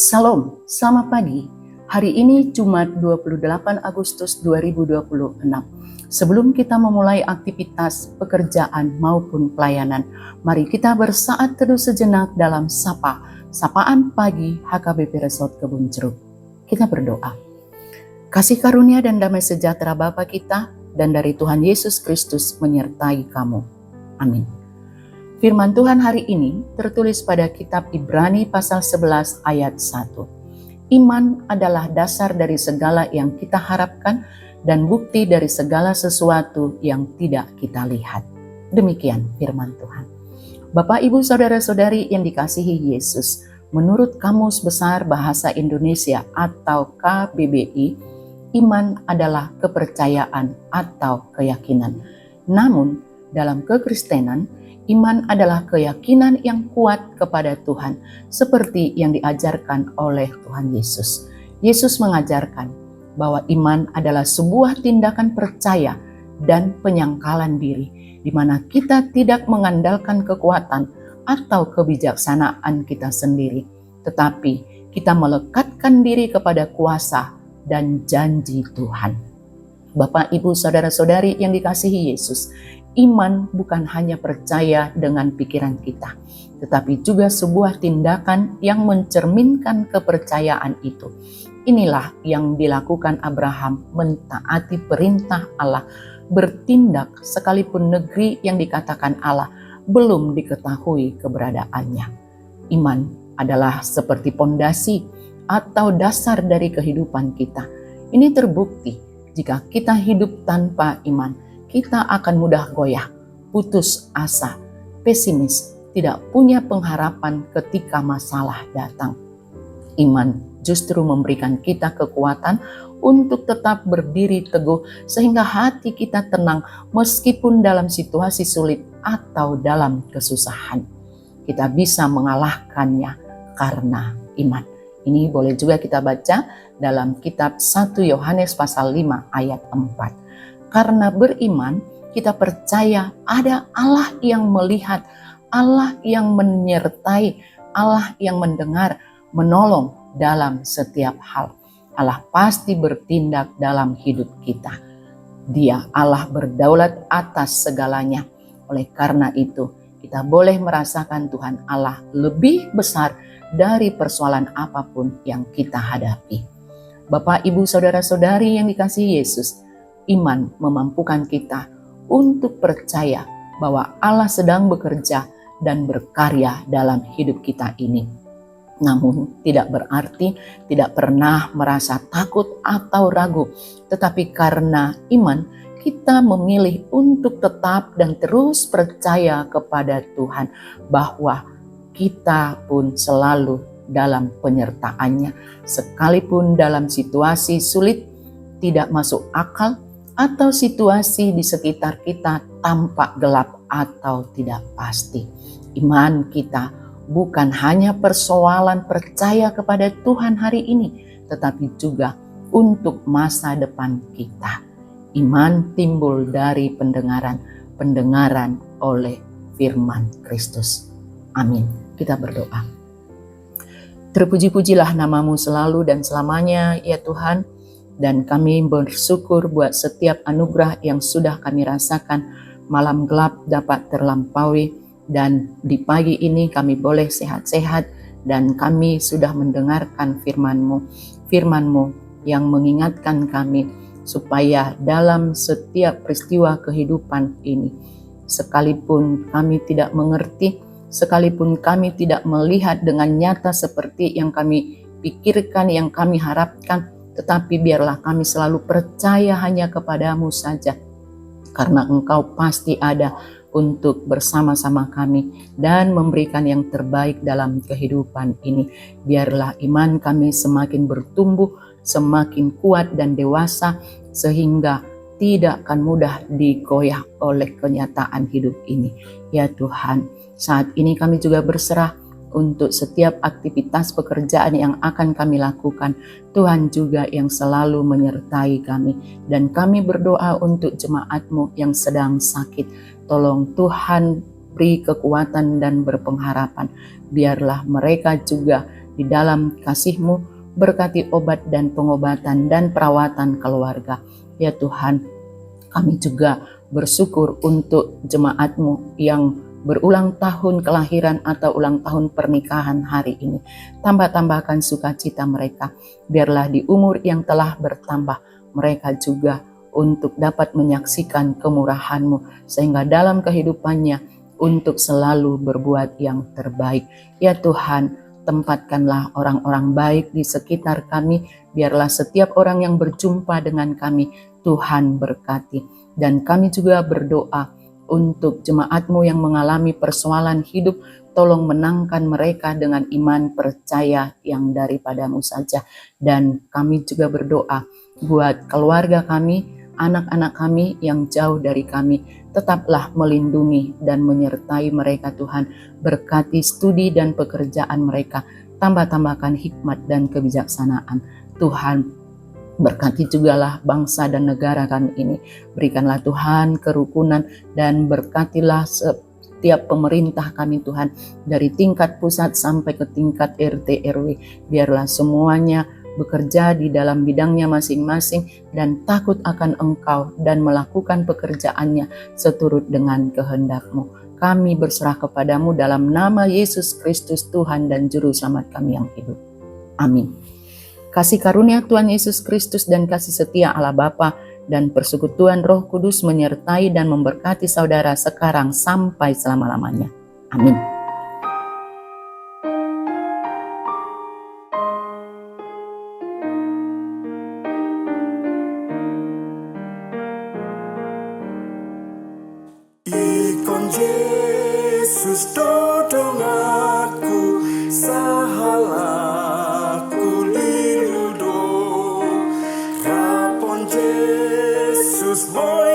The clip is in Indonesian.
Salam, selamat pagi. Hari ini Jumat 28 Agustus 2026. Sebelum kita memulai aktivitas pekerjaan maupun pelayanan, mari kita bersaat teduh sejenak dalam sapaan pagi HKBP Resort Kebun Jeruk. Kita berdoa. Kasih karunia dan damai sejahtera Bapa kita dan dari Tuhan Yesus Kristus menyertai kamu. Amin. Firman Tuhan hari ini tertulis pada kitab Ibrani pasal 11 ayat 1. Iman adalah dasar dari segala yang kita harapkan dan bukti dari segala sesuatu yang tidak kita lihat. Demikian firman Tuhan. Bapak, Ibu, Saudara-saudari yang dikasihi Yesus, menurut Kamus Besar Bahasa Indonesia atau KBBI, iman adalah kepercayaan atau keyakinan. Namun, dalam kekristenan, iman adalah keyakinan yang kuat kepada Tuhan, seperti yang diajarkan oleh Tuhan Yesus. Yesus mengajarkan bahwa iman adalah sebuah tindakan percaya dan penyangkalan diri, di mana kita tidak mengandalkan kekuatan atau kebijaksanaan kita sendiri, tetapi kita melekatkan diri kepada kuasa dan janji Tuhan. Bapak, Ibu, Saudara-saudari yang dikasihi Yesus, iman bukan hanya percaya dengan pikiran kita, tetapi juga sebuah tindakan yang mencerminkan kepercayaan itu. Inilah yang dilakukan Abraham, mentaati perintah Allah, bertindak sekalipun negeri yang dikatakan Allah belum diketahui keberadaannya. Iman adalah seperti pondasi atau dasar dari kehidupan kita. Ini terbukti jika kita hidup tanpa iman, kita akan mudah goyah, putus asa, pesimis, tidak punya pengharapan ketika masalah datang. Iman justru memberikan kita kekuatan untuk tetap berdiri teguh sehingga hati kita tenang meskipun dalam situasi sulit atau dalam kesusahan. Kita bisa mengalahkannya karena iman. Ini boleh juga kita baca dalam kitab 1 Yohanes pasal 5 ayat 4. Karena beriman, kita percaya ada Allah yang melihat, Allah yang menyertai, Allah yang mendengar, menolong dalam setiap hal. Allah pasti bertindak dalam hidup kita. Dia Allah berdaulat atas segalanya. Oleh karena itu, kita boleh merasakan Tuhan Allah lebih besar dari persoalan apapun yang kita hadapi. Bapak, Ibu, Saudara-saudari yang dikasihi Yesus, iman memampukan kita untuk percaya bahwa Allah sedang bekerja dan berkarya dalam hidup kita ini. Namun tidak berarti tidak pernah merasa takut atau ragu, tetapi karena iman kita memilih untuk tetap dan terus percaya kepada Tuhan bahwa kita pun selalu dalam penyertaannya, sekalipun dalam situasi sulit, tidak masuk akal, atau situasi di sekitar kita tampak gelap atau tidak pasti. Iman kita bukan hanya persoalan percaya kepada Tuhan hari ini, tetapi juga untuk masa depan kita. Iman timbul dari pendengaran oleh firman Kristus. Amin. Kita berdoa. Terpuji-pujilah namamu selalu dan selamanya, ya Tuhan. Dan kami bersyukur buat setiap anugerah yang sudah kami rasakan. Malam gelap dapat terlampaui dan di pagi ini kami boleh sehat-sehat dan kami sudah mendengarkan firman-Mu yang mengingatkan kami supaya dalam setiap peristiwa kehidupan ini, sekalipun kami tidak mengerti, sekalipun kami tidak melihat dengan nyata seperti yang kami pikirkan, yang kami harapkan, tetapi biarlah kami selalu percaya hanya kepadamu saja. Karena Engkau pasti ada untuk bersama-sama kami dan memberikan yang terbaik dalam kehidupan ini. Biarlah iman kami semakin bertumbuh, semakin kuat dan dewasa, sehingga tidak akan mudah digoyah oleh kenyataan hidup ini. Ya Tuhan, saat ini kami juga berserah untuk setiap aktivitas pekerjaan yang akan kami lakukan. Tuhan juga yang selalu menyertai kami. Dan kami berdoa untuk jemaat-Mu yang sedang sakit. Tolong Tuhan beri kekuatan dan berpengharapan. Biarlah mereka juga di dalam kasih-Mu. Berkati obat dan pengobatan dan perawatan keluarga. Ya Tuhan, kami juga bersyukur untuk jemaat-Mu yang berulang tahun kelahiran atau ulang tahun pernikahan hari ini. Tambah-tambahkan sukacita mereka. Biarlah di umur yang telah bertambah, mereka juga untuk dapat menyaksikan kemurahan-Mu, sehingga dalam kehidupannya untuk selalu berbuat yang terbaik. Ya Tuhan, tempatkanlah orang-orang baik di sekitar kami. Biarlah setiap orang yang berjumpa dengan kami, Tuhan berkati. Dan kami juga berdoa untuk jemaat-Mu yang mengalami persoalan hidup. Tolong menangkan mereka dengan iman percaya yang daripada-Mu saja. Dan kami juga berdoa buat keluarga kami, anak-anak kami yang jauh dari kami. Tetaplah melindungi dan menyertai mereka Tuhan. Berkati studi dan pekerjaan mereka. Tambah-tambahkan hikmat dan kebijaksanaan. Tuhan, berkati jugalah bangsa dan negara kami ini. Berikanlah Tuhan kerukunan dan berkatilah setiap pemerintah kami Tuhan. Dari tingkat pusat sampai ke tingkat RT RW. Biarlah semuanya bekerja di dalam bidangnya masing-masing dan takut akan Engkau dan melakukan pekerjaannya seturut dengan kehendak-Mu. Kami berserah kepadamu dalam nama Yesus Kristus Tuhan dan Juru Selamat kami yang hidup. Amin. Kasih karunia Tuhan Yesus Kristus dan kasih setia Allah Bapa dan persekutuan Roh Kudus menyertai dan memberkati saudara sekarang sampai selama-lamanya. Amin. Ikon Yesus dodong aku sahalaku lirudo rapon Yesus boy